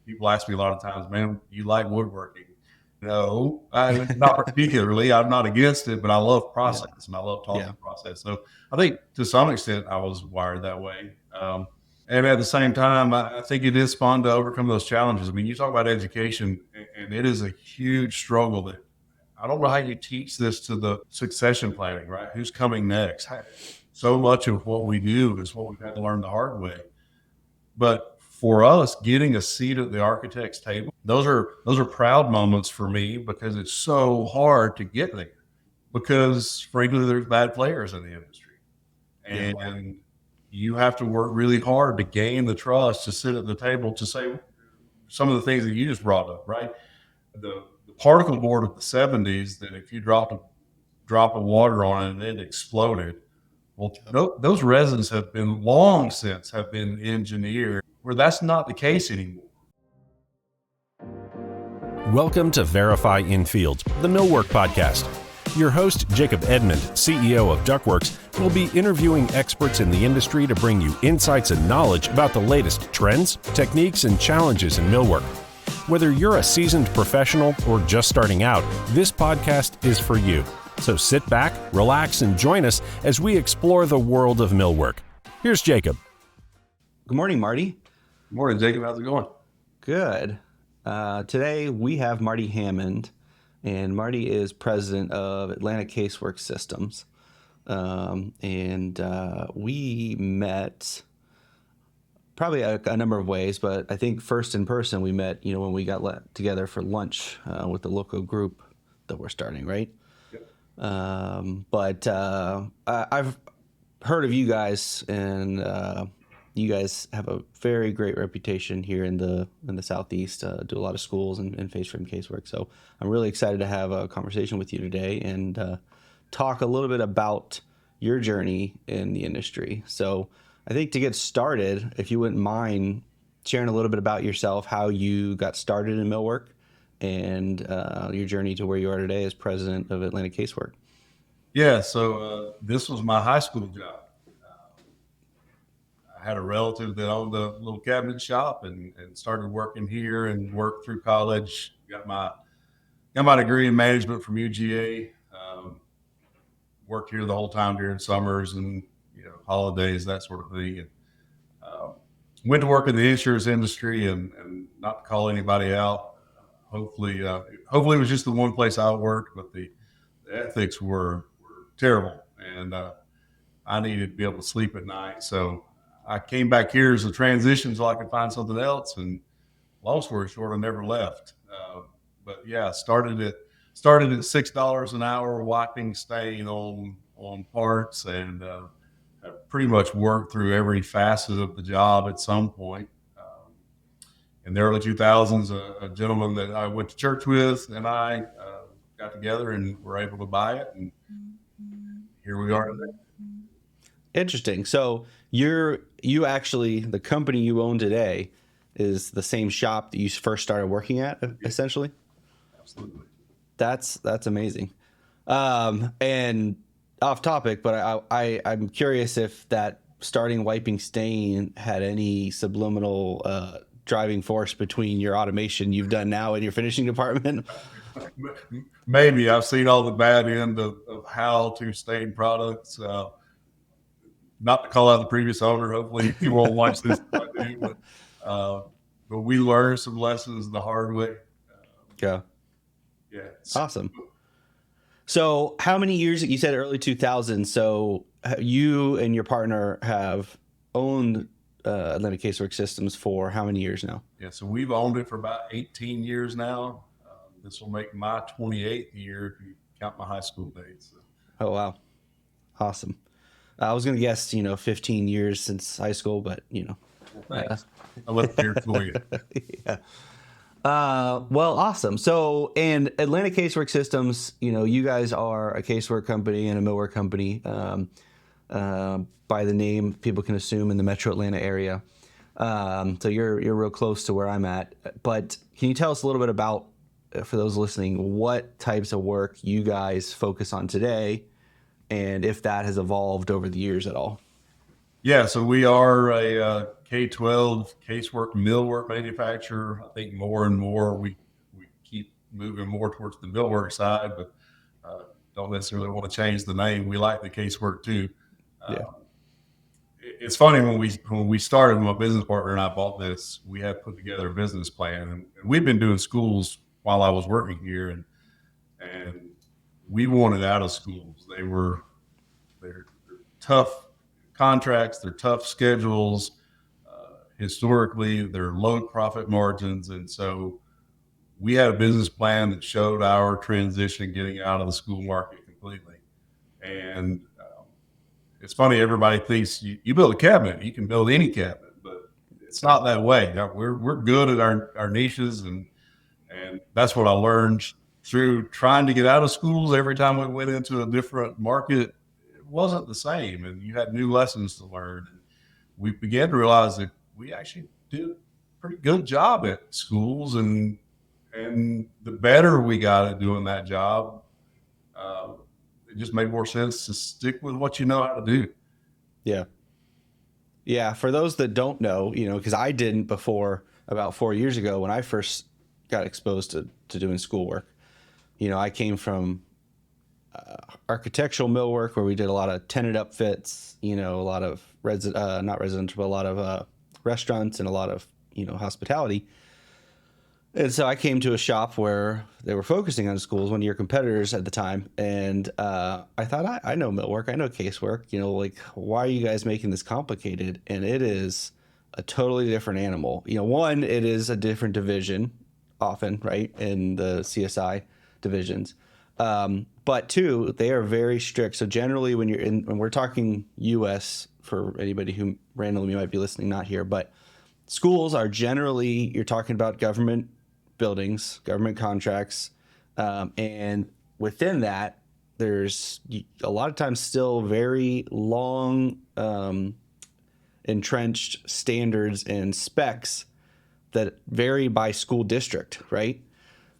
people ask me a lot of times, man, you like woodworking? No, not particularly. I'm not against it, but I love process and I love talking process. So I think to some extent I was wired that way. And at the same time, I think it is fun to overcome those challenges. I mean, you talk about education, and it is a huge struggle that I don't know how you teach this to the succession planning, right? Who's coming next? So much of what we do is what we've had to learn the hard way. But for us, getting a seat at the architect's table, those are proud moments for me, because it's so hard to get there, because frankly, there's bad players in the industry. And you have to work really hard to gain the trust to sit at the table to say some of the things that you just brought up, right? The particle board of the 70s, that if you dropped a drop of water on it and it exploded, well, those resins have been long since have been engineered where that's not the case anymore. Welcome to Verify Infield, the Millwork Podcast. Your host, Jacob Edmond, CEO of Ductworks, will be interviewing experts in the industry to bring you insights and knowledge about the latest trends, techniques, and challenges in millwork. Whether you're a seasoned professional or just starting out, this podcast is for you. So sit back, relax, and join us as we explore the world of millwork. Here's Jacob. Good morning, Marty. Good morning, Jacob. How's it going? Good. Today we have Marty Hammond, and Marty is president of Atlanta Casework Systems. We met probably a number of ways, but I think first in person we met, when we got together for lunch with the local group that we're starting, right? Yep. I've heard of you guys, and you guys have a very great reputation here in the Southeast. Do a lot of schools and face frame casework. So I'm really excited to have a conversation with you today and talk a little bit about your journey in the industry. So I think to get started, if you wouldn't mind sharing a little bit about yourself, how you got started in millwork, and your journey to where you are today as president of Atlanta Casework. Yeah, so this was my high school job. I had a relative that owned a little cabinet shop and started working here and worked through college. Got my degree in management from UGA. Worked here the whole time during summers and holidays, that sort of thing. And, went to work in the insurance industry, and not to call anybody out. Hopefully it was just the one place I worked, but the ethics were terrible, and I needed to be able to sleep at night. So I came back here as a transition so I could find something else. And long story short, I never left. But yeah, started at $6 an hour wiping stain on parts, and I pretty much worked through every facet of the job at some point. In the early 2000s, a gentleman that I went to church with and I got together and were able to buy it, and here we are today. Interesting. So you actually, the company you own today is the same shop that you first started working at, essentially? Absolutely. That's amazing. And off topic, but I'm curious if that starting wiping stain had any subliminal driving force between your automation you've done now in your finishing department. Maybe. I've seen all the bad end of how to stain products. Not to call out the previous owner. Hopefully he won't watch this. But we learned some lessons the hard way. Yeah. It's awesome. So how many years, you said early 2000s, so you and your partner have owned Atlanta Casework Systems for how many years now? Yeah, so we've owned it for about 18 years now. This will make my 28th year if you count my high school days. So. Oh, wow. Awesome. I was going to guess, 15 years since high school, but, Well, thanks. I left here for you. Yeah. Well, awesome. So, and Atlanta Casework Systems, you guys are a casework company and a millwork company. By the name, people can assume in the Metro Atlanta area. So you're real close to where I'm at. But can you tell us a little bit about, for those listening, what types of work you guys focus on today, and if that has evolved over the years at all? Yeah, so we are a K-12 casework millwork manufacturer. I think more and more we keep moving more towards the millwork side, but don't necessarily want to change the name. We like the casework too. Yeah. It's funny when we started, my business partner and I bought this, we had put together a business plan, and we've been doing schools while I was working here, and we wanted out of schools. They're tough contracts, they're tough schedules. Historically, they're low profit margins, and so we had a business plan that showed our transition getting out of the school market completely. And it's funny, everybody thinks you build a cabinet, you can build any cabinet, but it's not that way. We're good at our niches, and that's what I learned through trying to get out of schools. Every time we went into a different market, it wasn't the same, and you had new lessons to learn. And we began to realize that we actually did a pretty good job at schools, and the better we got at doing that job, it just made more sense to stick with what you know how to do. Yeah. Yeah. For those that don't know, because I didn't before about 4 years ago when I first got exposed to doing schoolwork. I came from architectural millwork, where we did a lot of tenant upfits, a lot of not residential, but a lot of restaurants and a lot of, hospitality. And so I came to a shop where they were focusing on schools, one of your competitors at the time. And I thought, I know millwork, I know casework, why are you guys making this complicated? And it is a totally different animal. One, it is a different division often, right, in the CSI divisions. But two, they are very strict. So generally when we're talking US, for anybody who randomly might be listening, not here, but schools are generally, you're talking about government buildings, government contracts, and within that, there's a lot of times still very long entrenched standards and specs that vary by school district, right?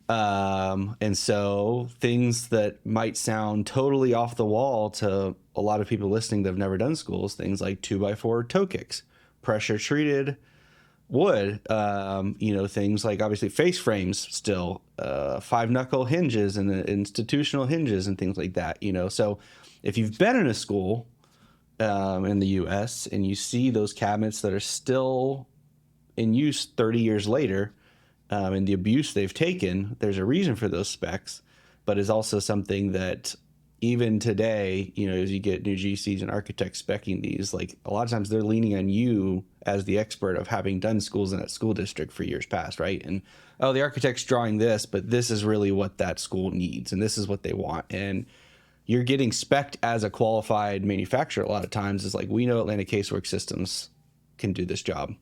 And so things that might sound totally off the wall to a lot of people listening that have never done schools, things like 2x4 toe kicks, pressure treated wood, things like obviously face frames still, 5-knuckle hinges and the institutional hinges and things like that, So if you've been in a school in the US and you see those cabinets that are still in use 30 years later, and the abuse they've taken, there's a reason for those specs, but is also something that even today, as you get new GCs and architects speccing these, like a lot of times they're leaning on you as the expert of having done schools in that school district for years past, right? And, the architect's drawing this, but this is really what that school needs, and this is what they want. And you're getting specced as a qualified manufacturer a lot of times. It's like, we know Atlanta Casework Systems can do this job.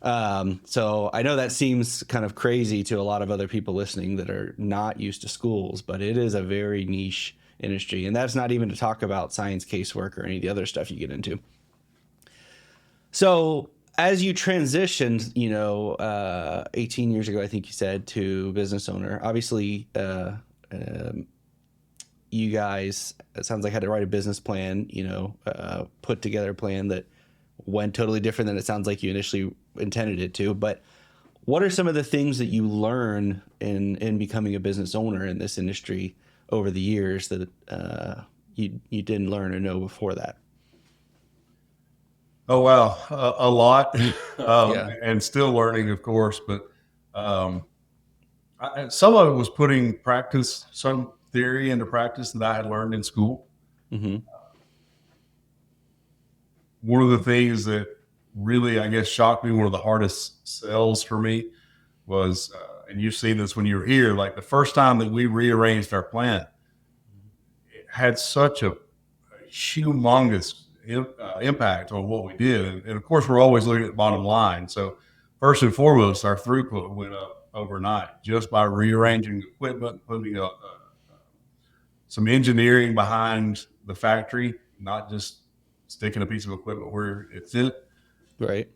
So I know that seems kind of crazy to a lot of other people listening that are not used to schools, but it is a very niche industry. And that's not even to talk about science casework or any of the other stuff you get into. So as you transitioned, 18 years ago, I think you said, to business owner, obviously, you guys, it sounds like, had to write a business plan, put together a plan that went totally different than it sounds like you initially intended it to. But what are some of the things that you learn in becoming a business owner in this industry over the years that you didn't learn or know before that? Oh, wow. A lot. Yeah. And still learning, of course, but some of it was putting some theory into practice that I had learned in school. Mm-hmm. One of the things that really, I guess, shocked me, one of the hardest sells for me was, and you've seen this when you were here, like the first time that we rearranged our plan, it had such a humongous impact on what we did. And of course, we're always looking at bottom line. So first and foremost, our throughput went up overnight just by rearranging equipment, putting some engineering behind the factory, not just sticking a piece of equipment where it's in. Right.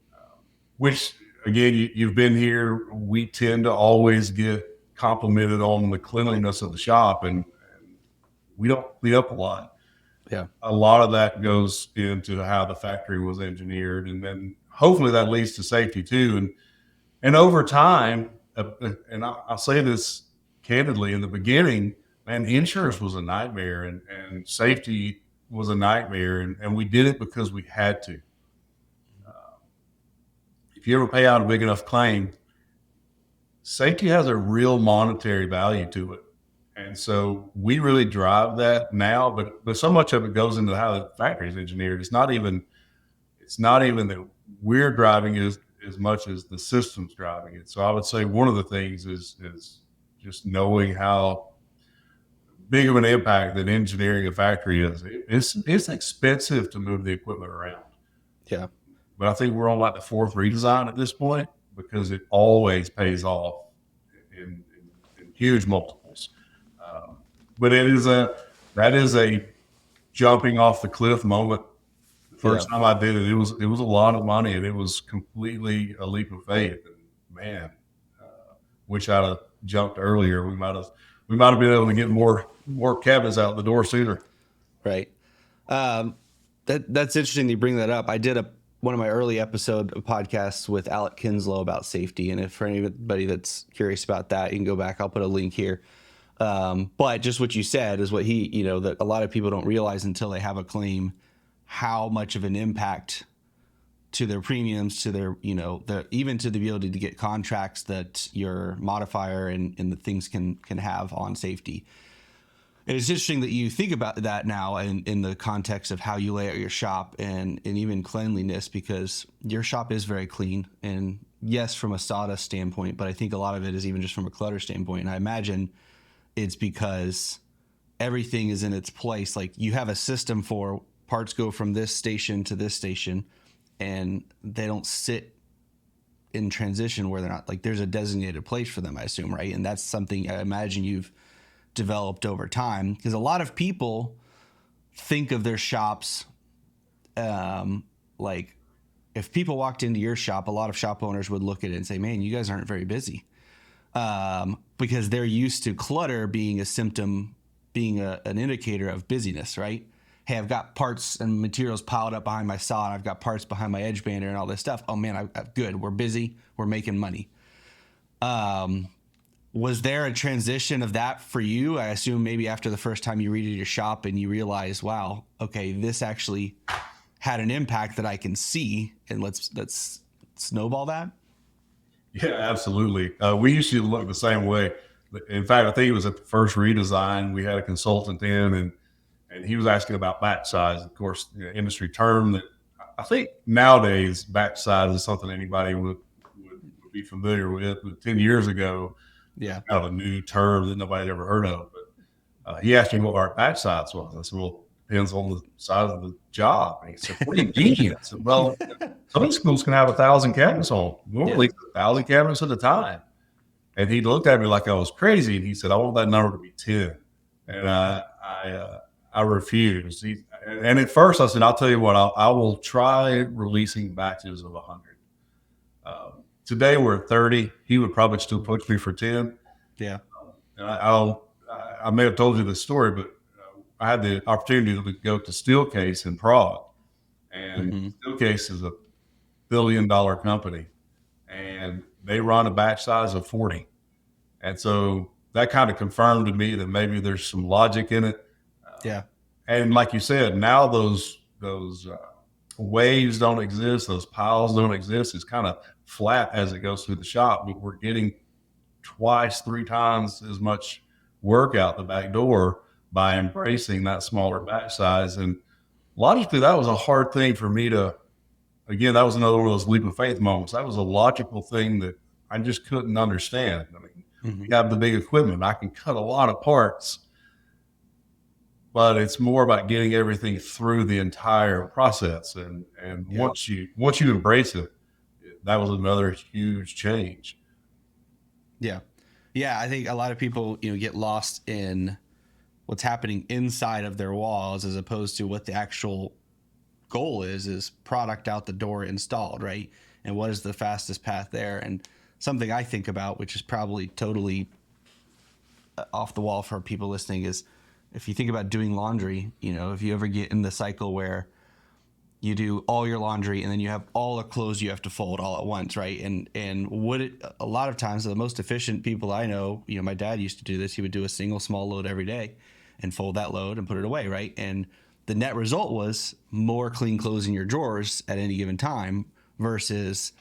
Which, again, you've been here. We tend to always get complimented on the cleanliness of the shop, and we don't clean up a lot. Yeah. A lot of that goes into how the factory was engineered, and then hopefully that leads to safety too. And over time, and I'll say this candidly, in the beginning, man, insurance was a nightmare, and safety was a nightmare, and we did it because we had to. If you ever pay out a big enough claim, safety has a real monetary value to it. And so we really drive that now, but so much of it goes into how the factory is engineered. It's not even that we're driving it as much as the system's driving it. So I would say one of the things is just knowing how big of an impact that engineering a factory is. It's expensive to move the equipment around. Yeah. But I think we're on like the fourth redesign at this point, because it always pays off in huge multiples. But that is a jumping off the cliff moment. The first time I did it, it was a lot of money, and it was completely a leap of faith. And man, wish I'd have jumped earlier. We might have been able to get more cabinets out the door sooner. Right. That's interesting you bring that up. I did one of my early episode of podcasts with Alec Kinslow about safety. And if for anybody that's curious about that, you can go back. I'll put a link here. But just what you said is what that a lot of people don't realize until they have a claim, how much of an impact to their premiums, to their, even to the ability to get contracts that your modifier and the things can have on safety. And it's interesting that you think about that now in the context of how you lay out your shop and even cleanliness, because your shop is very clean. And yes, from a sawdust standpoint, but I think a lot of it is even just from a clutter standpoint. And I imagine it's because everything is in its place. Like you have a system for parts go from this station to this station, and they don't sit in transition where they're not, like there's a designated place for them, I assume, right? And that's something I imagine you've developed over time, because a lot of people think of their shops like if people walked into your shop, a lot of shop owners would look at it and say, man, you guys aren't very busy, because they're used to clutter being a symptom, being an indicator of busyness, right? Hey, I've got parts and materials piled up behind my saw, and I've got parts behind my edge bander and all this stuff. Oh man, good, we're busy, we're making money. Was there a transition of that for you? I assume maybe after the first time you redid your shop and you realized, wow, okay, this actually had an impact that I can see, and let's snowball that. Yeah, absolutely. We used to look the same way. In fact, I think it was at the first redesign, we had a consultant in, and he was asking about batch size. Of course, industry term that I think nowadays batch size is something anybody would be familiar with. But 10 years ago, kind of a new term that nobody had ever heard of. But he asked me what our batch size was. I said, well, it depends on the size of the job. And he said, what do you mean? I said, well, some schools can have 1,000 cabinets on, normally 1,000 cabinets at a time. And he looked at me like I was crazy, and he said, I want that number to be 10. And I refused. And at first I said, I'll tell you what, I will try releasing batches of 100. Today we're at 30. He would probably still push me for 10. Yeah. And I may have told you this story, but I had the opportunity to go to Steelcase in Prague. And Steelcase is $1 billion company, and they run a batch size of 40. And so that kind of confirmed to me that maybe there's some logic in it. And like you said, now those waves don't exist, those piles don't exist. It's kind of flat as it goes through the shop, but we're getting 2-3 times as much work out the back door by embracing that smaller batch size. And logically, that was a hard thing for me to, again, that was another one of those leap of faith moments. That was a logical thing that I just couldn't understand. I mean, we have the big equipment. I can cut a lot of parts, but it's more about getting everything through the entire process. And once you embrace it, that was another huge change. Yeah. I think a lot of people, get lost in what's happening inside of their walls as opposed to what the actual goal is product out the door installed, right? And what is the fastest path there? And something I think about, which is probably totally off the wall for people listening, is if you think about doing laundry, if you ever get in the cycle where you do all your laundry and then you have all the clothes you have to fold all at once, right? And a lot of times the most efficient people I know, my dad used to do this. He would do a single small load every day and fold that load and put it away, right? And the net result was more clean clothes in your drawers at any given time versus,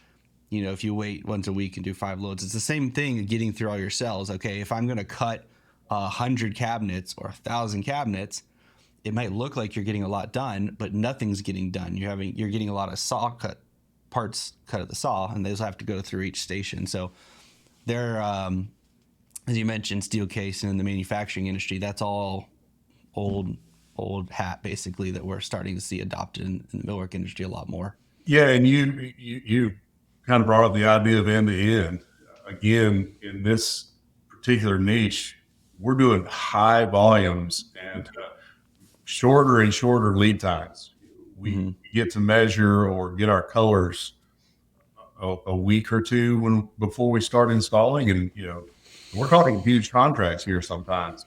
if you wait once a week and do 5 loads. It's the same thing getting through all your cells. Okay, if I'm going to cut 100 cabinets or 1,000 cabinets, it might look like you're getting a lot done, but nothing's getting done. You're getting a lot of saw cut parts cut at the saw, and those have to go through each station. So they're, as you mentioned, steel case and in the manufacturing industry, that's all old hat basically that we're starting to see adopted in the millwork industry a lot more. Yeah, and you kind of brought up the idea of end to end. Again, in this particular niche, we're doing high volumes and shorter and shorter lead times. We get to measure or get our colors a week or two before we start installing, and we're talking huge contracts here sometimes.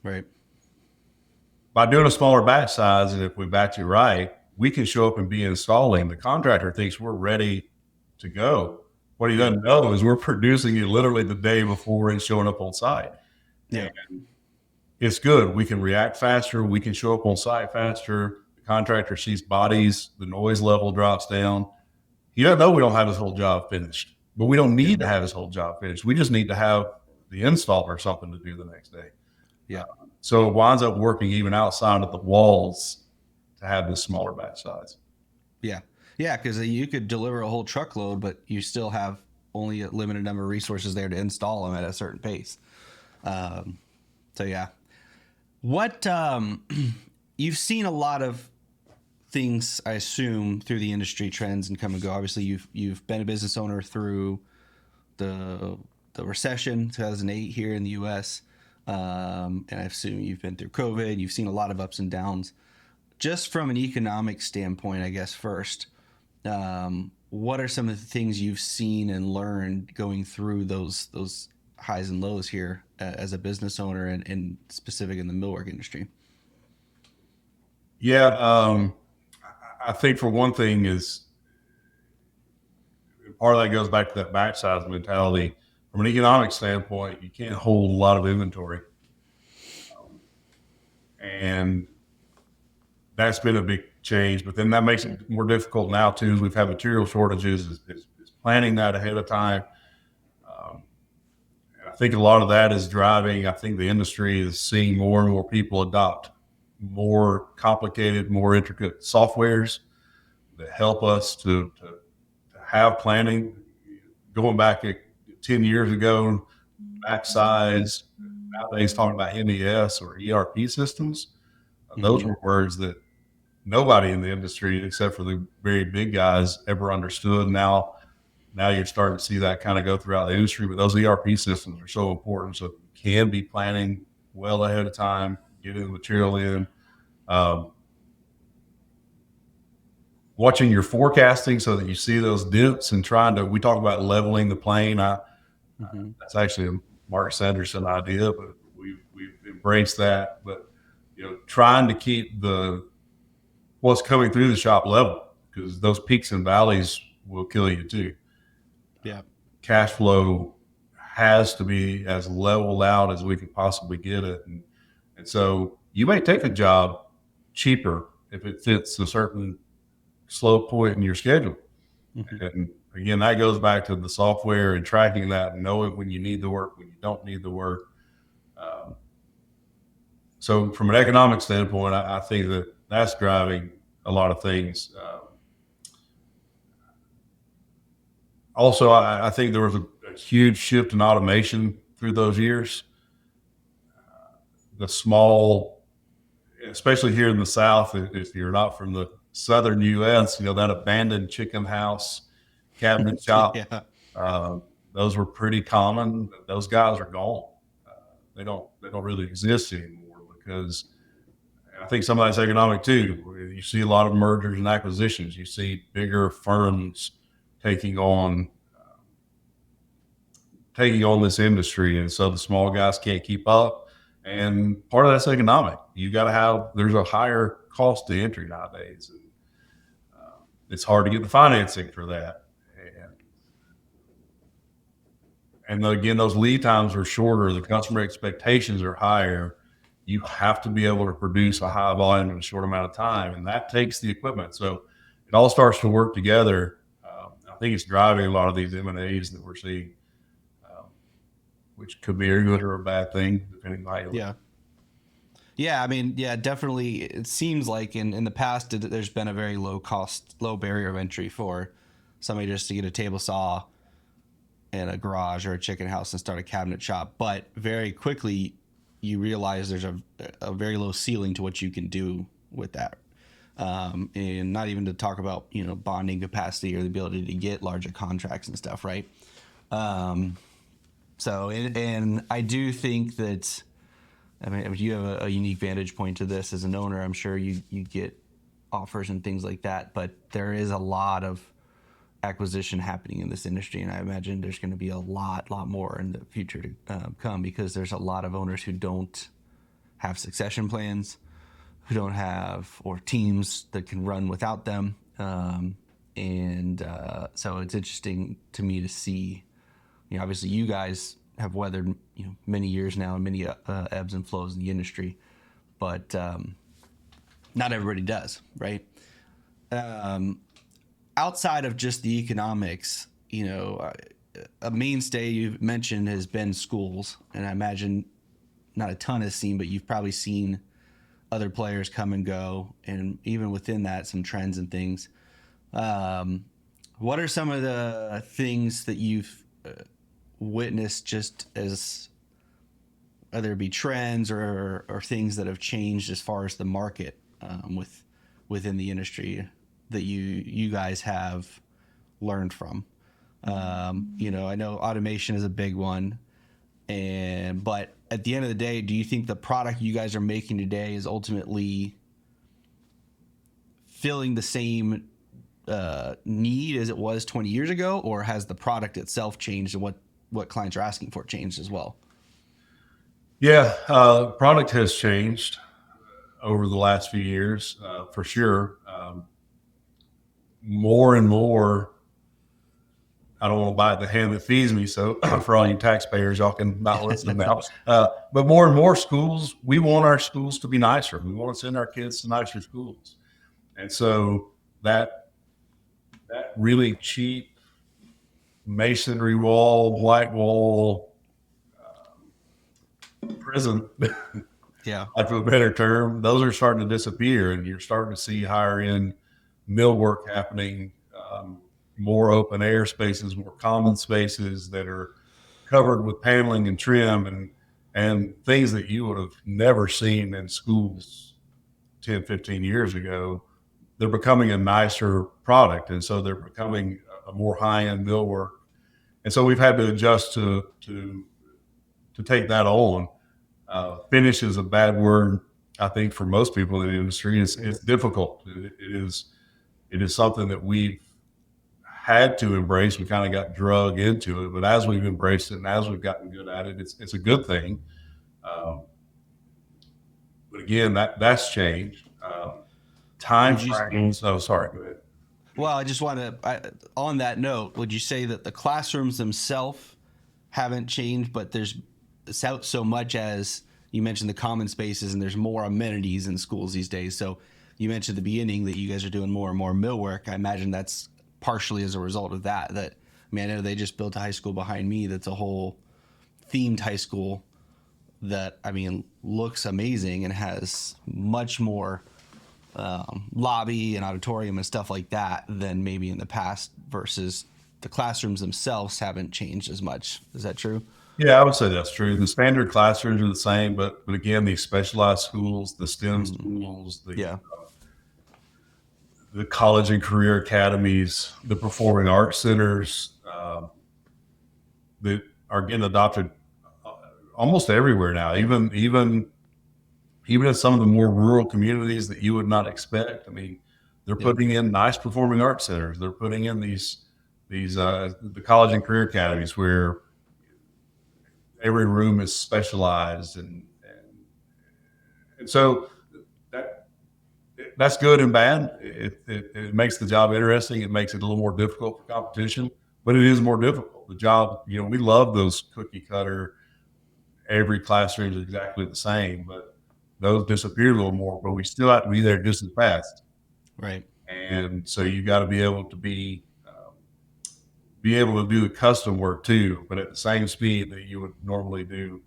Right. By doing a smaller batch size, and if we batch it right, we can show up and be installing. The contractor thinks we're ready to go. What he doesn't know is we're producing it literally the day before it's showing up on site. Yeah. And it's good. We can react faster. We can show up on site faster. The contractor sees bodies. The noise level drops down. He doesn't know we don't have his whole job finished, but we don't need to have his whole job finished. We just need to have the installer something to do the next day. Yeah. So it winds up working even outside of the walls to have this smaller batch size. Yeah. Yeah, because you could deliver a whole truckload, but you still have only a limited number of resources there to install them at a certain pace. So yeah. What you've seen a lot of things, I assume, through the industry trends and come and go. Obviously, you've been a business owner through the recession, 2008 here in the U.S., and I assume you've been through COVID. You've seen a lot of ups and downs. Just from an economic standpoint, I guess first, what are some of the things you've seen and learned going through those highs and lows here as a business owner and specific in the millwork industry? Yeah, I think for one thing is part of that goes back to that batch size mentality. From an economic standpoint, you can't hold a lot of inventory. And that's been a big change, but then that makes it more difficult now too. We've had material shortages, is planning that ahead of time. And I think a lot of that is driving. I think the industry is seeing more and more people adopt more complicated, more intricate softwares that help us to have planning. Going back 10 years ago, batch size, nowadays talking about MES or ERP systems. Those were words that nobody in the industry, except for the very big guys, ever understood. Now you're starting to see that kind of go throughout the industry, but those ERP systems are so important. So you can be planning well ahead of time, getting the material in, watching your forecasting so that you see those dips and we talk about leveling the plane. That's actually a Mark Sanderson idea, but we've embraced that. But trying to keep what's coming through the shop level, because those peaks and valleys will kill you too. Yeah. Cash flow has to be as leveled out as we can possibly get it. And so you may take a job cheaper if it fits a certain slow point in your schedule. And again, that goes back to the software and tracking that and knowing when you need the work, when you don't need the work. So from an economic standpoint, I think that's driving a lot of things. Also, I think there was a huge shift in automation through those years. The small, especially here in the South, if you're not from the Southern U.S., that abandoned chicken house, cabinet shop, those were pretty common. Those guys are gone. They don't really exist anymore because I think some of that's economic too. You see a lot of mergers and acquisitions. You see bigger firms taking on this industry, and so the small guys can't keep up. And part of that's economic. You got to have, there's a higher cost to entry nowadays. And, it's hard to get the financing for that. And again, those lead times are shorter. The customer expectations are higher. You have to be able to produce a high volume in a short amount of time, and that takes the equipment. So it all starts to work together. I think it's driving a lot of these M&As that we're seeing, which could be a good or a bad thing, depending on how you look. Yeah. Yeah, I mean, yeah, definitely. It seems like in the past, there's been a very low barrier of entry for somebody just to get a table saw in a garage or a chicken house and start a cabinet shop. But very quickly, you realize there's a very low ceiling to what you can do with that. And not even to talk about, bonding capacity or the ability to get larger contracts and stuff, right? So I do think that, I mean, you have a unique vantage point to this as an owner. I'm sure you get offers and things like that, but there is a lot of acquisition happening in this industry, and I imagine there's going to be a lot more in the future to come, because there's a lot of owners who don't have succession plans, who don't have, or teams that can run without them, so it's interesting to me to see. Obviously, you guys have weathered many years now and many ebbs and flows in the industry, but not everybody does, right? Outside of just the economics, a mainstay you've mentioned has been schools, and I imagine not a ton is seen, but you've probably seen other players come and go, and even within that, some trends and things. What are some of the things that you've witnessed, just as whether it be trends or things that have changed as far as the market within the industry that you guys have learned from? I know automation is a big one, but at the end of the day, do you think the product you guys are making today is ultimately filling the same need as it was 20 years ago, or has the product itself changed and what clients are asking for changed as well? Yeah, product has changed over the last few years, for sure. More and more, I don't want to bite the hand that feeds me, so for all you taxpayers, y'all can not listen now. But more and more schools, we want our schools to be nicer. We want to send our kids to nicer schools. And so that really cheap masonry wall, black wall, prison, yeah, for a better term, those are starting to disappear, and you're starting to see higher end millwork happening, more open air spaces, more common spaces that are covered with paneling and trim and things that you would have never seen in schools 10, 15 years ago. They're becoming a nicer product, and so they're becoming a more high-end millwork. And so we've had to adjust to take that on. Finish is a bad word, I think, for most people in the industry. It's difficult. It is something that we've had to embrace. We kind of got drug into it, but as we've embraced it and as we've gotten good at it, it's a good thing. But again, that's changed. Time frames. Oh, sorry. Go ahead. Well, I just want to, on that note, would you say that the classrooms themselves haven't changed, but there's so much as you mentioned the common spaces, and there's more amenities in schools these days? So you mentioned at the beginning that you guys are doing more and more millwork. I imagine that's partially as a result of that. I know they just built a high school behind me that's a whole themed high school that, looks amazing and has much more lobby and auditorium and stuff like that than maybe in the past, versus the classrooms themselves haven't changed as much. Is that true? Yeah, I would say that's true. The standard classrooms are the same, but again, these specialized schools, the STEM schools, the college and career academies, the performing arts centers, that are getting adopted almost everywhere now, even in some of the more rural communities that you would not expect. They're putting in nice performing arts centers. They're putting in these the college and career academies where every room is specialized and So that's good and bad. It makes the job interesting. It makes it a little more difficult for competition, but it is more difficult. The job, we love those cookie cutter, every classroom is exactly the same, but those disappear a little more, but we still have to be there just as fast. Right. And so you got to be able to be able to do the custom work too, but at the same speed that you would normally do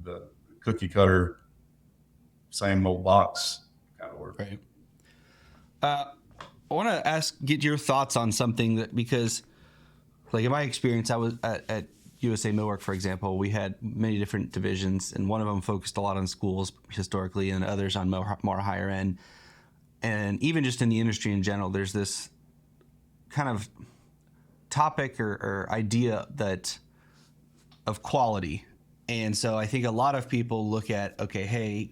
the cookie cutter, same old box kind of work. Right. I want to get your thoughts on something because, like in my experience, I was at USA Millwork, for example. We had many different divisions, and one of them focused a lot on schools historically, and others on more higher end. And even just in the industry in general, there's this kind of topic or idea of quality. And so I think a lot of people look at, okay, hey,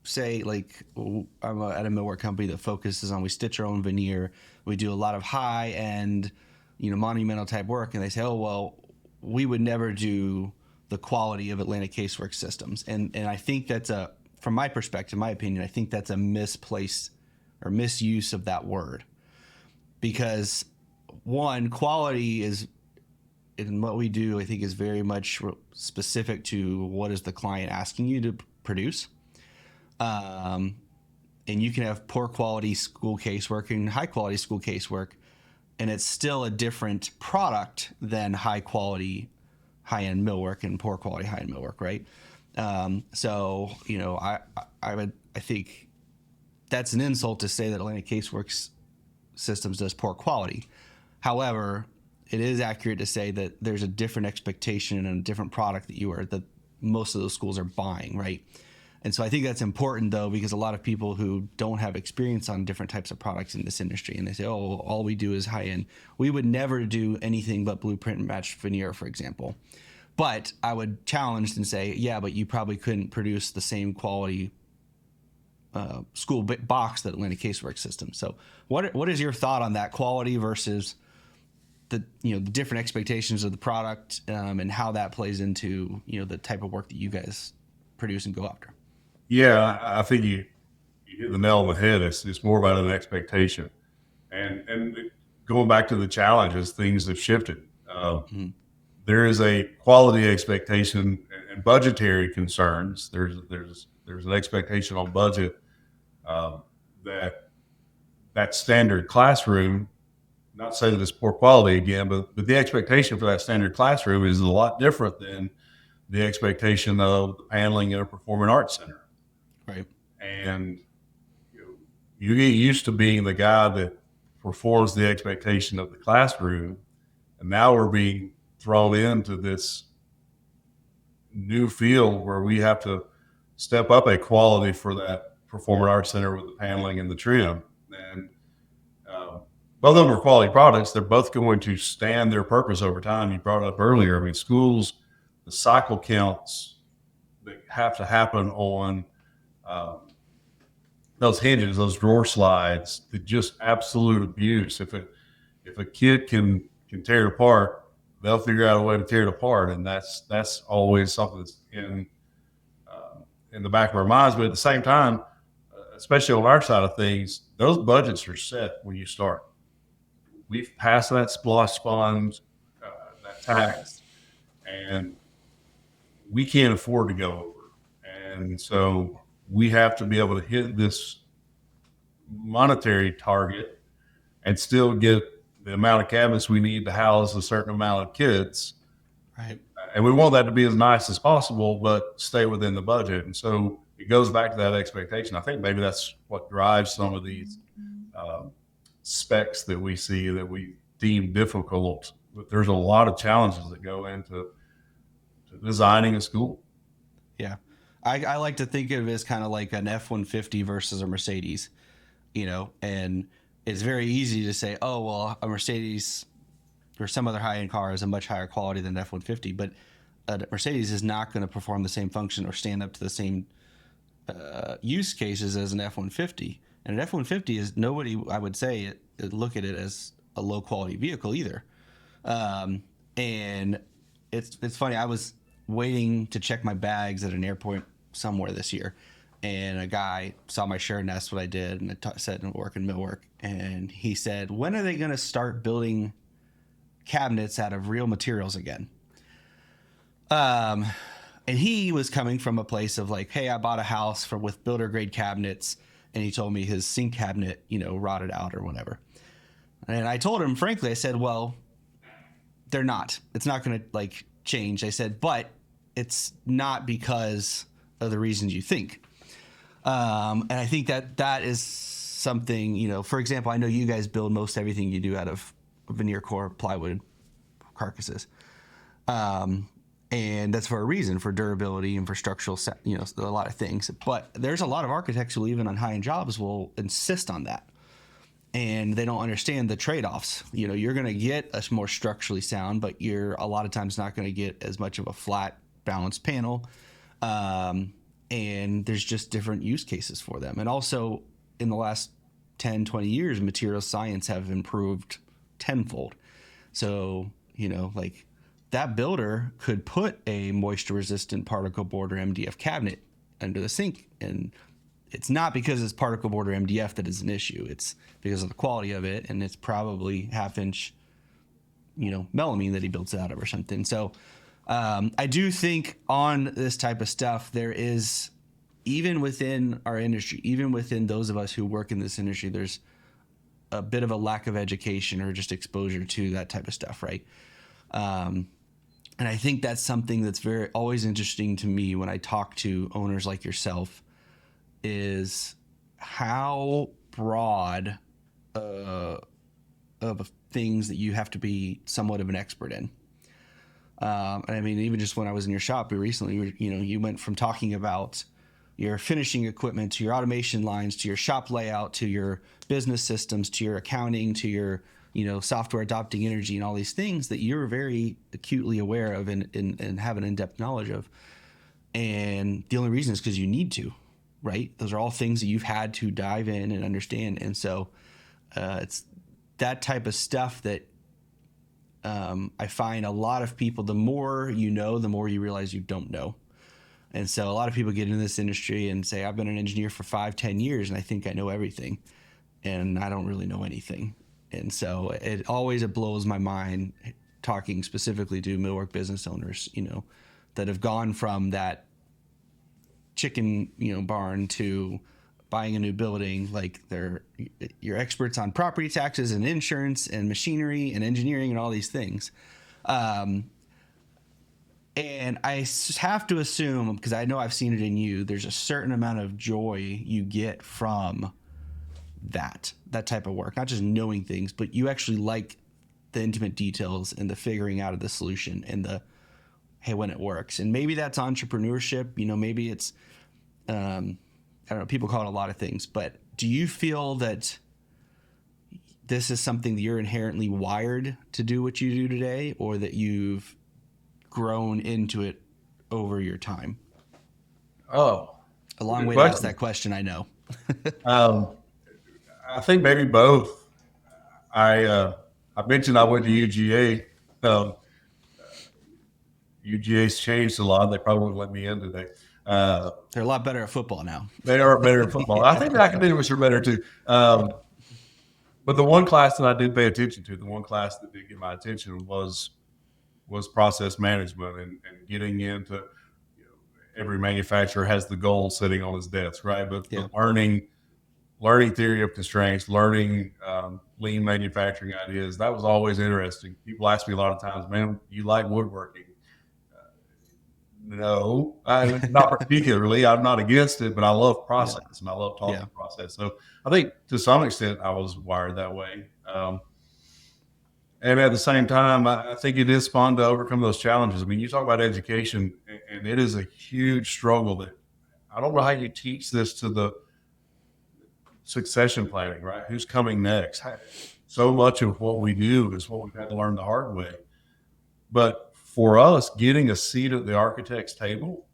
say like I'm at a millwork company that focuses on, we stitch our own veneer, we do a lot of high end, monumental type work, and they say, oh well, we would never do the quality of Atlanta Casework Systems, and I think that's from my perspective, my opinion, I think that's a misplaced or misuse of that word, because one, quality is in what we do, I think, is very much specific to what is the client asking you to produce. And you can have poor quality school casework and high quality school casework, and it's still a different product than high quality, high end millwork and poor quality high end millwork, right? So I think that's an insult to say that Atlanta Casework Systems does poor quality. However, it is accurate to say that there's a different expectation and a different product that most of those schools are buying, right? And so I think that's important, though, because a lot of people who don't have experience on different types of products in this industry, and they say, oh, all we do is high end. We would never do anything but blueprint matched veneer, for example. But I would challenge and say, yeah, but you probably couldn't produce the same quality school box that Atlanta Casework Systems. So what is your thought on that quality versus the different expectations of the product, and how that plays into the type of work that you guys produce and go after? Yeah, I think you hit the nail on the head. It's more about an expectation, and going back to the challenges, things have shifted. There is a quality expectation and budgetary concerns. There's an expectation on budget that standard classroom. Not saying that it's poor quality again, but the expectation for that standard classroom is a lot different than the expectation of the paneling in a performing arts center. Right. And you get used to being the guy that performs the expectation of the classroom, and now we're being thrown into this new field where we have to step up a quality for that performing arts center with the paneling and the trim. And both of them are quality products. They're both going to stand their purpose over time. You brought it up earlier. I mean, schools, the cycle counts that have to happen on those hinges, those drawer slides, the just absolute abuse. If a kid can tear it apart, they'll figure out a way to tear it apart, and that's always something that's in the back of our minds. But at the same time, especially on our side of things, those budgets are set when you start. We've passed that SPLOST fund, that tax, and we can't afford to go over. And so we have to be able to hit this monetary target and still get the amount of cabinets we need to house a certain amount of kids. Right. And we want that to be as nice as possible, but stay within the budget. And so it goes back to that expectation. I think maybe that's what drives some of these specs that we see that we deem difficult. But there's a lot of challenges that go into designing a school. Yeah. I like to think of it as kind of like an F-150 versus a Mercedes, and it's very easy to say, oh, well, a Mercedes or some other high-end car is a much higher quality than an F-150, but a Mercedes is not going to perform the same function or stand up to the same use cases as an F-150. And an F-150 is nobody, I would say, look at it as a low-quality vehicle either. And it's funny, I was waiting to check my bags at an airport somewhere this year, and a guy saw my share and asked what I did, and I said I work in millwork, and he said, when are they going to start building cabinets out of real materials again? And he was coming from a place of like, hey, I bought a house with builder grade cabinets, and he told me his sink cabinet, rotted out or whatever. And I told him, frankly, I said, well, they're not. It's not going to like change. I said, but it's not because of the reasons you think. And I think that is something, for example, I know you guys build most everything you do out of veneer core plywood carcasses. And that's for a reason, for durability and for structural, a lot of things. But there's a lot of architects who, even on high-end jobs, will insist on that. And they don't understand the trade-offs. You're going to get a more structurally sound, but you're a lot of times not going to get as much of a flat, balanced panel. And there's just different use cases for them. And also, in the last 10, 20 years, material science have improved tenfold. So, like, that builder could put a moisture-resistant particle board or MDF cabinet under the sink, and it's not because it's particle board or MDF that is an issue. It's because of the quality of it, and it's probably half-inch, melamine that he builds it out of or something. So I do think on this type of stuff, there is, even within our industry, even within those of us who work in this industry, there's a bit of a lack of education or just exposure to that type of stuff, right? And I think that's something that's always interesting to me when I talk to owners like yourself, is how broad of things that you have to be somewhat of an expert in. And I mean, even just when I was in your shop recently, you went from talking about your finishing equipment to your automation lines to your shop layout to your business systems to your accounting to your software adopting energy and all these things that you're very acutely aware of and have an in-depth knowledge of. And the only reason is because you need to, right? Those are all things that you've had to dive in and understand. And so it's that type of stuff that I find a lot of people, the more you know, the more you realize you don't know. And so a lot of people get into this industry and say, I've been an engineer for 5-10 years and I think I know everything. And I don't really know anything. And so it blows my mind talking specifically to millwork business owners, that have gone from that chicken, barn to buying a new building. Like you're experts on property taxes and insurance and machinery and engineering and all these things. And I have to assume, because I know I've seen it in you, there's a certain amount of joy you get from that type of work, not just knowing things, but you actually like the intimate details and the figuring out of the solution and the, hey, when it works. And maybe that's entrepreneurship, maybe it's, I don't know, people call it a lot of things, but do you feel that this is something that you're inherently wired to do what you do today, or that you've grown into it over your time? Oh, a long way to ask that question, I know. I think maybe both. I mentioned I went to UGA. UGA's changed a lot. They probably wouldn't let me in today. They're a lot better at football now. They are better at football. I think the academics are better too. But the one class that I did pay attention to, the one class that did get my attention was process management and getting into, every manufacturer has the goal sitting on his desk, right? But learning theory of constraints, learning lean manufacturing ideas, that was always interesting. People ask me a lot of times, man, you like woodworking? No, not particularly. I'm not against it, but I love process and I love talking process. So I think to some extent I was wired that way. And at the same time, I think it is fun to overcome those challenges. I mean, you talk about education, and it is a huge struggle that I don't know how you teach this to the succession planning, right? Who's coming next? So much of what we do is what we've had to learn the hard way. But for us, getting a seat at the architect's table,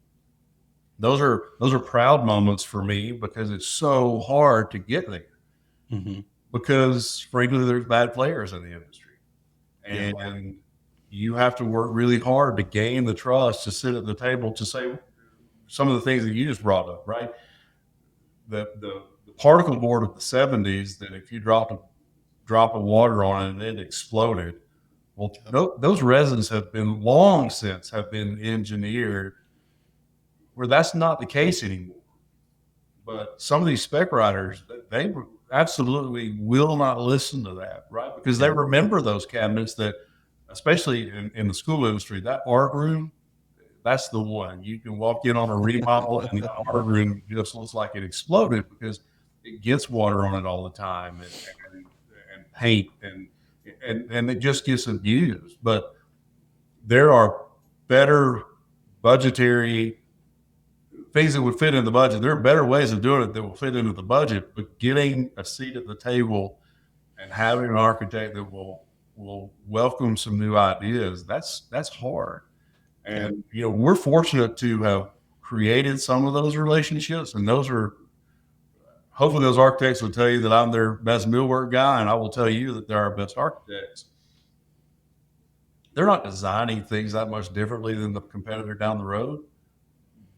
those are proud moments for me, because it's so hard to get there. Mm-hmm. Because frankly, there's bad players in the industry. And you have to work really hard to gain the trust to sit at the table to say, some of the things that you just brought up, right? The particle board of the 70s, that if you drop of water on it and it exploded, well, those resins have been long since have been engineered where that's not the case anymore. But some of these spec writers, they absolutely will not listen to that, right? Because they remember those cabinets that, especially in the school industry, that art room, that's the one. You can walk in on a remodel and the art room just looks like it exploded because it gets water on it all the time, and paint, and it just gets abused. But there are better budgetary things that would fit in the budget. There are better ways of doing it that will fit into the budget, but getting a seat at the table and having an architect that will welcome some new ideas, that's hard. And, we're fortunate to have created some of those relationships, and hopefully those architects will tell you that I'm their best millwork guy, and I will tell you that they're our best architects. They're not designing things that much differently than the competitor down the road,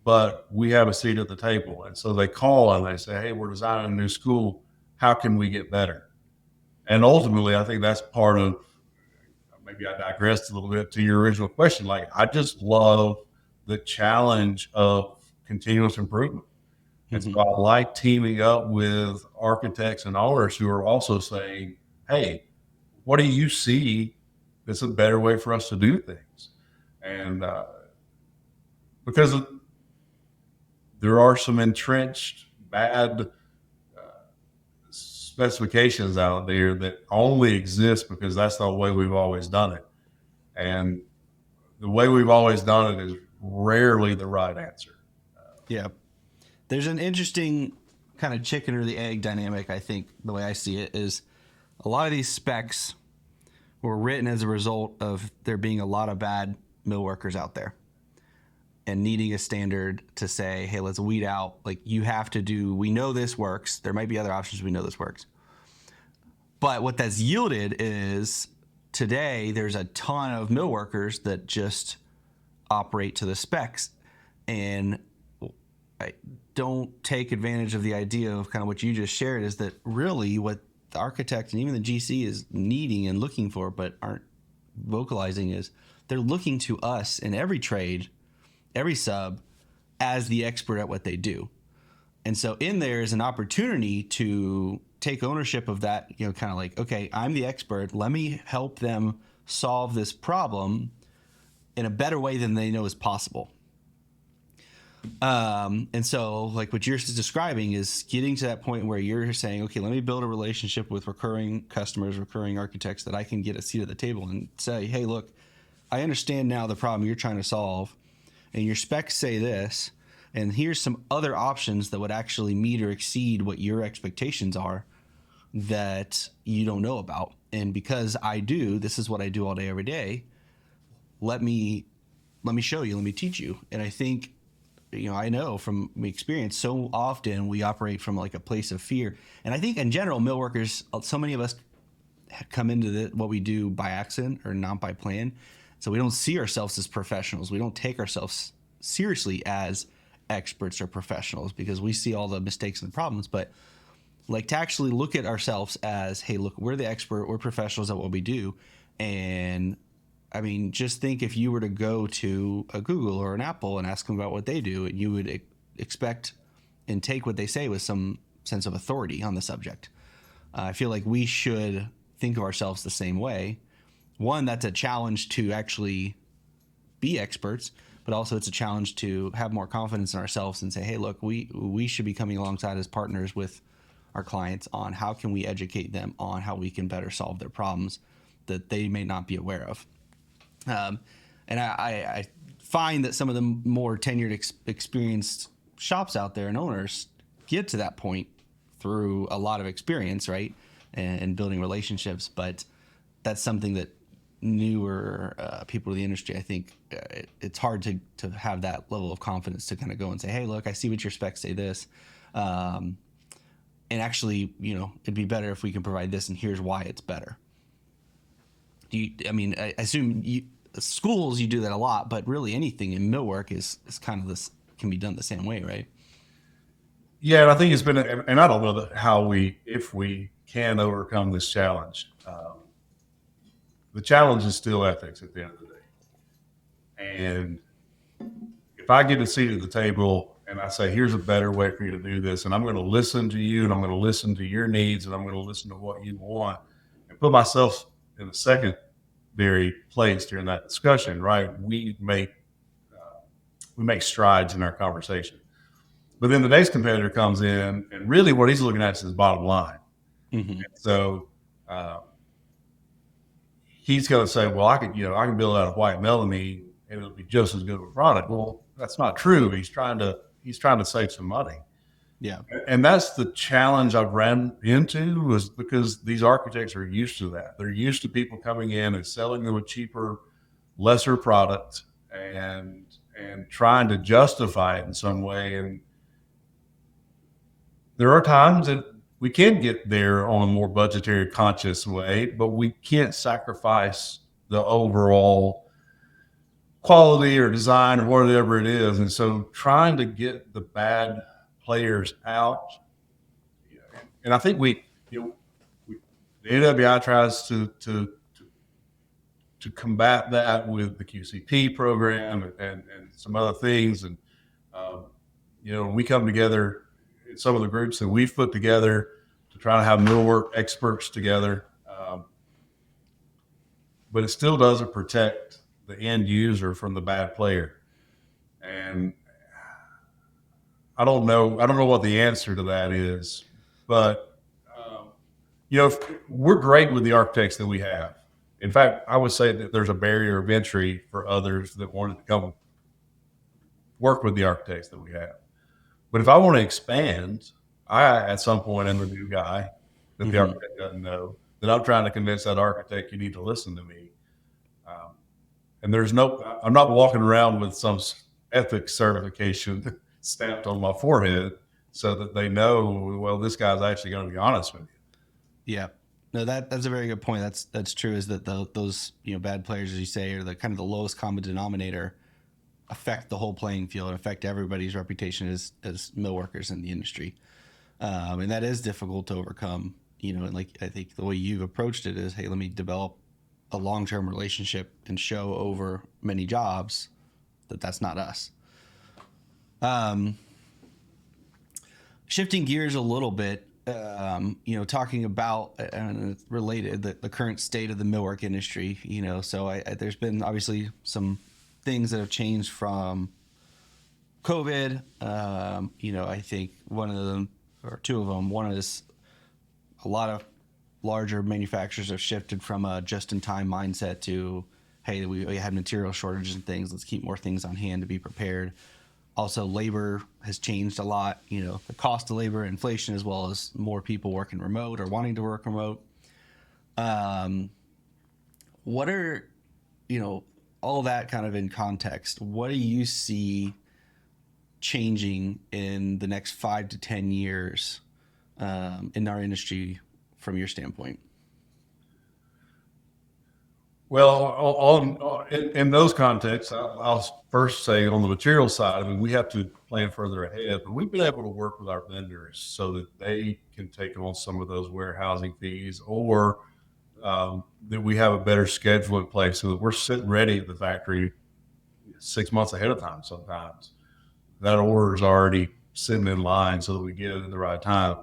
but we have a seat at the table. And so they call and they say, hey, we're designing a new school. How can we get better? And ultimately, I think that's part of, maybe I digressed a little bit to your original question. Like, I just love the challenge of continuous improvement. And so I like teaming up with architects and owners who are also saying, hey, what do you see that's a better way for us to do things? And because there are some entrenched bad specifications out there that only exist because that's the way we've always done it. And the way we've always done it is rarely the right answer. Yeah. There's an interesting kind of chicken or the egg dynamic, I think, the way I see it, is a lot of these specs were written as a result of there being a lot of bad mill workers out there and needing a standard to say, hey, let's weed out, like, you have to do, we know this works. There might be other options. We know this works. But what that's yielded is today there's a ton of mill workers that just operate to the specs and I don't take advantage of the idea of kind of what you just shared, is that really what the architect and even the GC is needing and looking for, but aren't vocalizing, is they're looking to us in every trade, every sub, as the expert at what they do. And so in there is an opportunity to take ownership of that, kind of like, okay, I'm the expert. Let me help them solve this problem in a better way than they know is possible. And so like what you're describing is getting to that point where you're saying, okay, let me build a relationship with recurring customers, recurring architects, that I can get a seat at the table and say, hey, look, I understand now the problem you're trying to solve, and your specs say this, and here's some other options that would actually meet or exceed what your expectations are that you don't know about. And because I do, this is what I do all day, every day. Let me show you, let me teach you. And I think, I know from experience, so often we operate from like a place of fear. And I think in general, mill workers, so many of us come into what we do by accident or not by plan. So we don't see ourselves as professionals. We don't take ourselves seriously as experts or professionals because we see all the mistakes and the problems. But like to actually look at ourselves as, hey, look, we're the expert, we're professionals at what we do. And I mean, just think if you were to go to a Google or an Apple and ask them about what they do, and you would expect and take what they say with some sense of authority on the subject. I feel like we should think of ourselves the same way. One, that's a challenge to actually be experts, but also it's a challenge to have more confidence in ourselves and say, hey, look, we should be coming alongside as partners with our clients on how can we educate them on how we can better solve their problems that they may not be aware of. And I find that some of the more tenured, experienced shops out there and owners get to that point through a lot of experience, right, and building relationships. But that's something that newer people in the industry, I think it's hard to have that level of confidence to kind of go and say, hey, look, I see what your specs say this. And actually, it'd be better if we can provide this, and here's why it's better. I assume schools, you do that a lot, but really anything in millwork is kind of this can be done the same way, right? Yeah, and I think it's been, and I don't know if we can overcome this challenge. The challenge is still ethics at the end of the day. And if I get a seat at the table and I say, here's a better way for you to do this, and I'm going to listen to you, and I'm going to listen to your needs, and I'm going to listen to what you want, and put myself in a secondary place during that discussion, right? We make strides in our conversation. But then the next competitor comes in, and really what he's looking at is his bottom line. Mm-hmm. So he's going to say, well, I can build out a white Melanie and it'll be just as good of a product. Well, that's not true. He's trying to save some money. Yeah. And that's the challenge I've ran into, was because these architects are used to that. They're used to people coming in and selling them a cheaper, lesser product and trying to justify it in some way. And there are times that we can get there on a more budgetary conscious way, but we can't sacrifice the overall quality or design or whatever it is. And so trying to get the bad players out. And I think the NWI tries to combat that with the QCP program and some other things. And, we come together in some of the groups that we've put together to try to have millwork experts together. But it still doesn't protect the end user from the bad player. And I don't know what the answer to that is, but, we're great with the architects that we have. In fact, I would say that there's a barrier of entry for others that wanted to come work with the architects that we have. But if I want to expand, at some point am the new guy that the architect doesn't know, that I'm trying to convince that architect, you need to listen to me. And I'm not walking around with some ethics certification stamped on my forehead so that they know, well, this guy's actually going to be honest with you. Yeah. No, that's a very good point. That's true, is that those bad players, as you say, are the kind of the lowest common denominator, affect the whole playing field and affect everybody's reputation as millworkers in the industry. And that is difficult to overcome, and like, I think the way you've approached it is, hey, let me develop a long-term relationship and show over many jobs that that's not us. Shifting gears a little bit, talking about, and it's related, the current state of the millwork industry, so there's been obviously some things that have changed from COVID. I think one of them, or two of them, one is a lot of larger manufacturers have shifted from a just-in-time mindset to, hey, we had material shortages and things, let's keep more things on hand to be prepared. Also, labor has changed a lot, the cost of labor, inflation, as well as more people working remote or wanting to work remote. What are, all that kind of in context, what do you see changing in the next 5 to 10 years in our industry from your standpoint? Well, in those contexts, I'll first say on the material side, we have to plan further ahead, but we've been able to work with our vendors so that they can take on some of those warehousing fees, or that we have a better schedule in place so that we're sitting ready at the factory 6 months ahead of time sometimes. That order is already sitting in line so that we get it at the right time.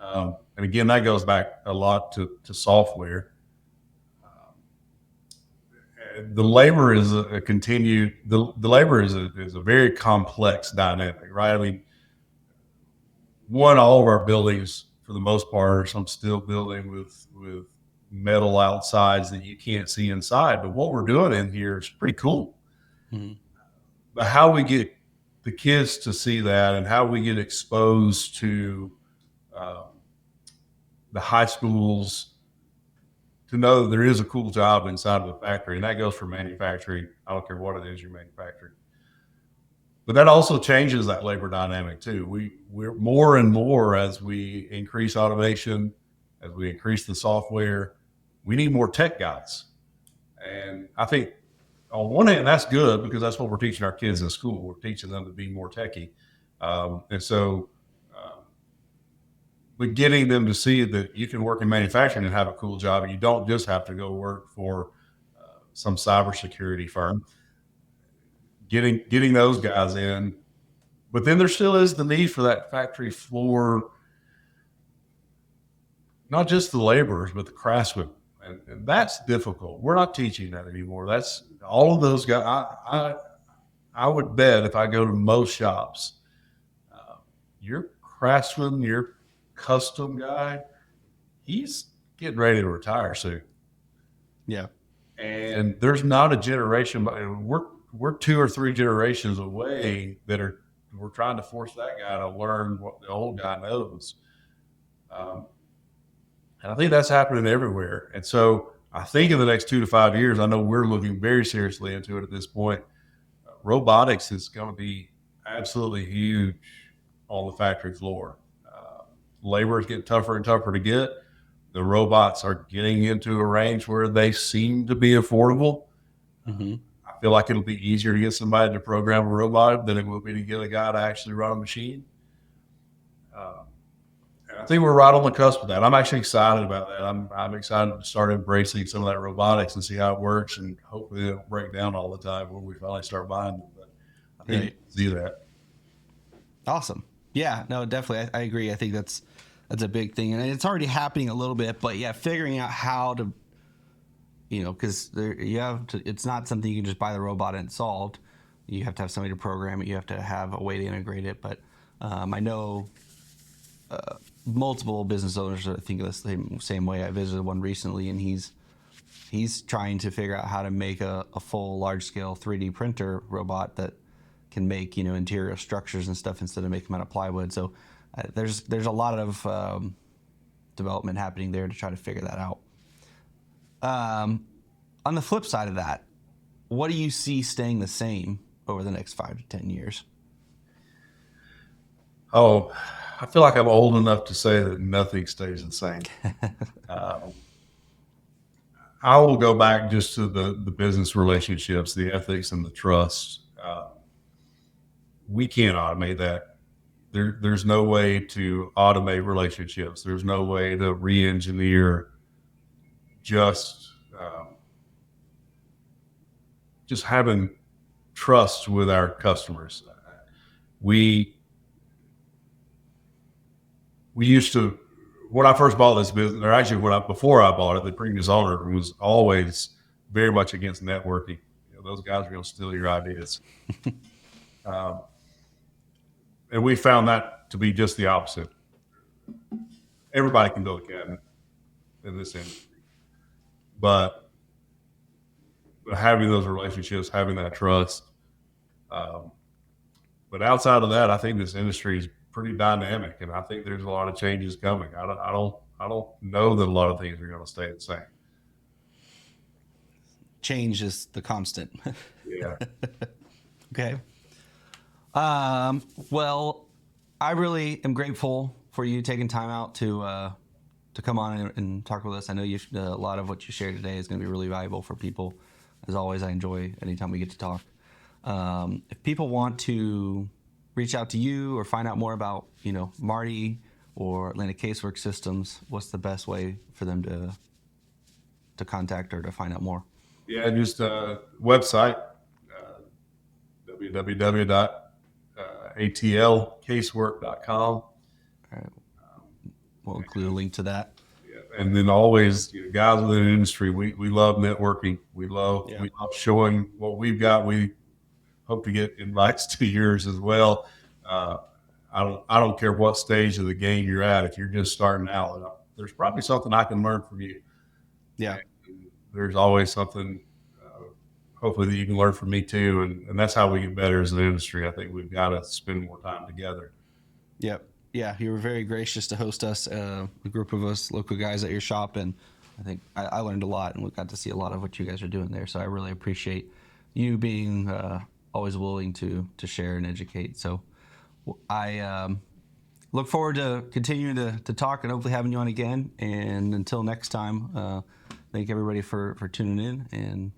And again, that goes back a lot to software. The labor is the labor is a very complex dynamic, right? All of our buildings, for the most part, are some steel building with metal outsides that you can't see inside. But what we're doing in here is pretty cool. Mm-hmm. But how we get the kids to see that, and how we get exposed to the high schools to know that there is a cool job inside of the factory, and that goes for manufacturing. I don't care what it is you're manufacturing. But that also changes that labor dynamic too. We're more and more, as we increase automation, as we increase the software, we need more tech guys. And I think on one hand, that's good because that's what we're teaching our kids in school. We're teaching them to be more techie. And so, but getting them to see that you can work in manufacturing and have a cool job, and you don't just have to go work for some cybersecurity firm. Getting those guys in, but then there still is the need for that factory floor, not just the laborers, but the craftsmen, and that's difficult. We're not teaching that anymore. That's all of those guys. I would bet if I go to most shops, your craftsman, your custom guy, he's getting ready to retire soon. Yeah. And there's not a generation, we're 2 or 3 generations away we're trying to force that guy to learn what the old guy knows. And I think that's happening everywhere. And so I think in the next 2 to 5 years, I know we're looking very seriously into it at this point. Robotics is going to be absolutely huge on the factory floor. Labor is getting tougher and tougher to get. The robots are getting into a range where they seem to be affordable. Mm-hmm. I feel like it'll be easier to get somebody to program a robot than it will be to get a guy to actually run a machine. And I think we're right on the cusp of that. I'm actually excited about that. I'm excited to start embracing some of that robotics and see how it works, and hopefully it'll break down all the time when we finally start buying them. But I think you can see that. Awesome. Yeah, no, definitely. I agree. I think that's a big thing, and it's already happening a little bit. But yeah, figuring out how to, because it's not something you can just buy the robot and it's solved. You have to have somebody to program it. You have to have a way to integrate it. But I know multiple business owners that think the same way. I visited one recently, and he's trying to figure out how to make a full large scale 3D printer robot that can make interior structures and stuff instead of making them out of plywood. So there's a lot of development happening there to try to figure that out. On the flip side of that, what do you see staying the same over the next 5 to 10 years? Oh, I feel like I'm old enough to say that nothing stays the same. I will go back just to the business relationships, the ethics, and the trust. We can't automate that. There's no way to automate relationships. There's no way to re-engineer just having trust with our customers. We used to, when I first bought this business, or actually before I bought it, the previous owner was always very much against networking. Those guys are going to steal your ideas. And we found that to be just the opposite. Everybody can build a cabinet in this industry, but having those relationships, having that trust. But outside of that, I think this industry is pretty dynamic, and I think there's a lot of changes coming. I don't know that a lot of things are going to stay the same. Change is the constant. Yeah. Okay. Well, I really am grateful for you taking time out to come on and talk with us. I know a lot of what you shared today is going to be really valuable for people. As always, I enjoy anytime we get to talk. If people want to reach out to you or find out more about, Marty or Atlanta Casework Systems, what's the best way for them to contact or to find out more? Yeah, just website, www.atlcasework.com. All right. We'll include a link to that. Yeah. And then always, guys within the industry, we love networking. We love showing what we've got. We hope to get invites to yours as well. I don't care what stage of the game you're at. If you're just starting out, there's probably something I can learn from you. Yeah. And there's always something, hopefully, that you can learn from me too. And that's how we get better as an industry. I think we've got to spend more time together. Yep. Yeah. You were very gracious to host us, a group of us local guys at your shop. And I think I learned a lot, and we got to see a lot of what you guys are doing there. So I really appreciate you being always willing to share and educate. So I look forward to continuing to talk and hopefully having you on again. And until next time, thank everybody for tuning in, and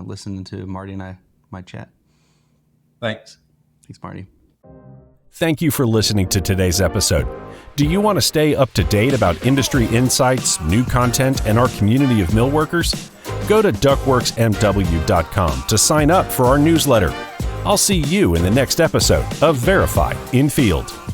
listening to Marty and my chat. Thanks. Thanks, Marty. Thank you for listening to today's episode. Do you want to stay up to date about industry insights, new content, and our community of millworkers? Go to ductworksmw.com to sign up for our newsletter. I'll see you in the next episode of Verify in Field.